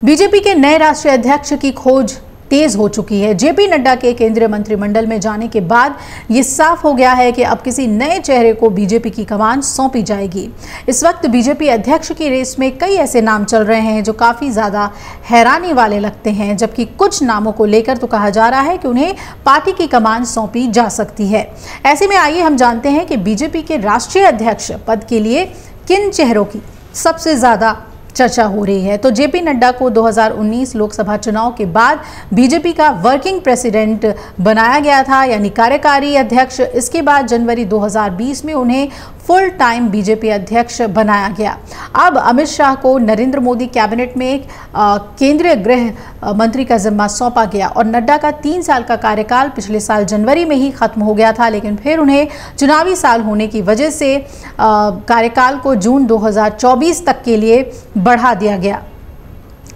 BJP के नए राष्ट्रीय अध्यक्ष की खोज तेज हो चुकी है। जेपी नड्डा के केंद्रीय मंत्रिमंडल में जाने के बाद ये साफ हो गया है कि अब किसी नए चेहरे को बीजेपी की कमान सौंपी जाएगी। इस वक्त बीजेपी अध्यक्ष की रेस में कई ऐसे नाम चल रहे हैं जो काफी ज्यादा हैरानी वाले लगते हैं, जबकि कुछ नामों को लेकर तो कहा जा रहा है कि उन्हें पार्टी की कमान सौंपी जा सकती है। ऐसे में आइए हम जानते हैं कि बीजेपी के राष्ट्रीय अध्यक्ष पद के लिए किन चेहरों की सबसे ज्यादा चर्चा हो रही है। तो जेपी नड्डा को 2019 लोकसभा चुनाव के बाद बीजेपी का वर्किंग प्रेसिडेंट बनाया गया था, यानी कार्यकारी अध्यक्ष। इसके बाद जनवरी 2020 में उन्हें फुल टाइम बीजेपी अध्यक्ष बनाया गया। अब अमित शाह को नरेंद्र मोदी कैबिनेट में केंद्रीय गृह मंत्री का जिम्मा सौंपा गया और नड्डा का 3 साल का कार्यकाल पिछले साल जनवरी में ही खत्म हो गया था, लेकिन फिर उन्हें चुनावी साल होने की वजह से कार्यकाल को जून 2024 तक के लिए बढ़ा दिया गया।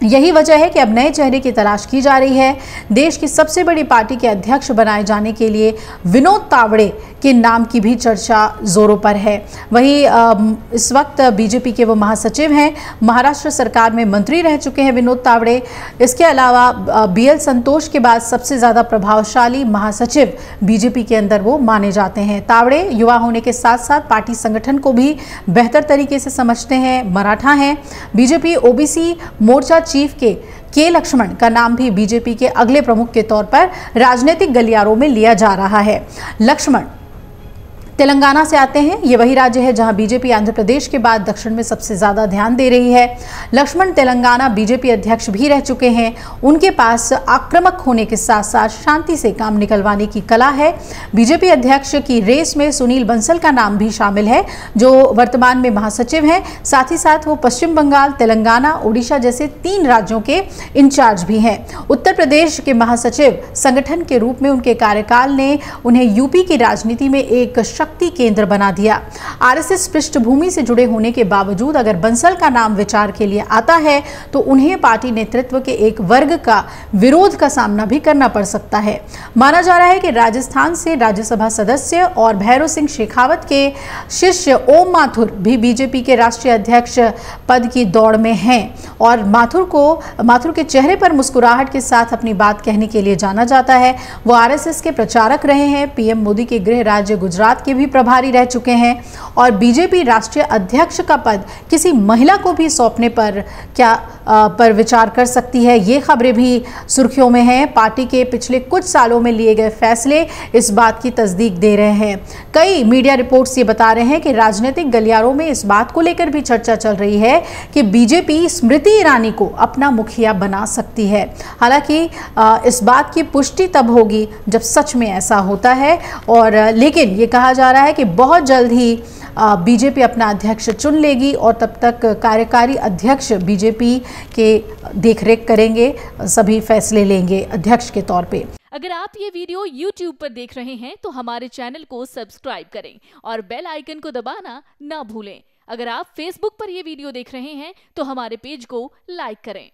यही वजह है कि अब नए चेहरे की तलाश की जा रही है। देश की सबसे बड़ी पार्टी के अध्यक्ष बनाए जाने के लिए विनोद तावड़े के नाम की भी चर्चा जोरों पर है। वहीं इस वक्त बीजेपी के वो महासचिव हैं, महाराष्ट्र सरकार में मंत्री रह चुके हैं विनोद तावड़े। इसके अलावा बीएल संतोष के बाद सबसे ज़्यादा प्रभावशाली महासचिव बीजेपी के अंदर वो माने जाते हैं। तावड़े युवा होने के साथ साथ पार्टी संगठन को भी बेहतर तरीके से समझते हैं, मराठा हैं। बीजेपी ओबीसी मोर्चा चीफ के लक्ष्मण का नाम भी बीजेपी के अगले प्रमुख के तौर पर राजनीतिक गलियारों में लिया जा रहा है। लक्ष्मण तेलंगाना से आते हैं। ये वही राज्य है जहां बीजेपी आंध्र प्रदेश के बाद दक्षिण में सबसे ज्यादा ध्यान दे रही है। लक्ष्मण तेलंगाना बीजेपी अध्यक्ष भी रह चुके हैं। उनके पास आक्रामक होने के साथ साथ शांति से काम निकलवाने की कला है। बीजेपी अध्यक्ष की रेस में सुनील बंसल का नाम भी शामिल है, जो वर्तमान में महासचिव हैं। साथ ही साथ वो पश्चिम बंगाल, तेलंगाना, ओडिशा जैसे 3 राज्यों के इंचार्ज भी हैं। उत्तर प्रदेश के महासचिव संगठन के रूप में उनके कार्यकाल ने उन्हें यूपी की राजनीति में एक शक्ति केंद्र बना दिया। आरएसएस पृष्ठभूमि से जुड़े होने के बावजूद अगर बंसल का नाम विचार के लिए आता है तो उन्हें पार्टी नेतृत्व के एक वर्ग का विरोध का सामना भी करना पड़ सकता है। माना जा रहा है कि राजस्थान से राज्यसभा सदस्य और भैरव सिंह शेखावत के शिष्य ओम माथुर भी बीजेपी के राष्ट्रीय अध्यक्ष पद की दौड़ में हैं और माथुर के चेहरे पर मुस्कुराहट के साथ अपनी बात कहने के लिए जाना जाता है। वो आरएसएस के प्रचारक रहे हैं, पीएम मोदी के गृह राज्य गुजरात के भी प्रभारी रह चुके हैं और बीजेपी राष्ट्रीय अध्यक्ष का पद किसी महिला को भी सौंपने पर विचार कर सकती है। ये खबरें भी सुर्खियों में हैं। पार्टी के पिछले कुछ सालों में लिए गए फैसले इस बात की तस्दीक दे रहे हैं। कई मीडिया रिपोर्ट्स ये बता रहे हैं कि राजनीतिक गलियारों में इस बात को लेकर भी चर्चा चल रही है कि बीजेपी स्मृति ईरानी को अपना मुखिया बना सकती है। हालांकि इस बात की पुष्टि तब होगी जब सच में ऐसा होता है, और लेकिन ये कहा जा रहा है कि बहुत जल्द ही बीजेपी अपना अध्यक्ष चुन लेगी और तब तक कार्यकारी अध्यक्ष बीजेपी के देखरेख करेंगे, सभी फैसले लेंगे अध्यक्ष के तौर पे। अगर आप ये वीडियो YouTube पर देख रहे हैं तो हमारे चैनल को सब्सक्राइब करें और बेल आइकन को दबाना ना भूलें। अगर आप Facebook पर ये वीडियो देख रहे हैं तो हमारे पेज को लाइक करें।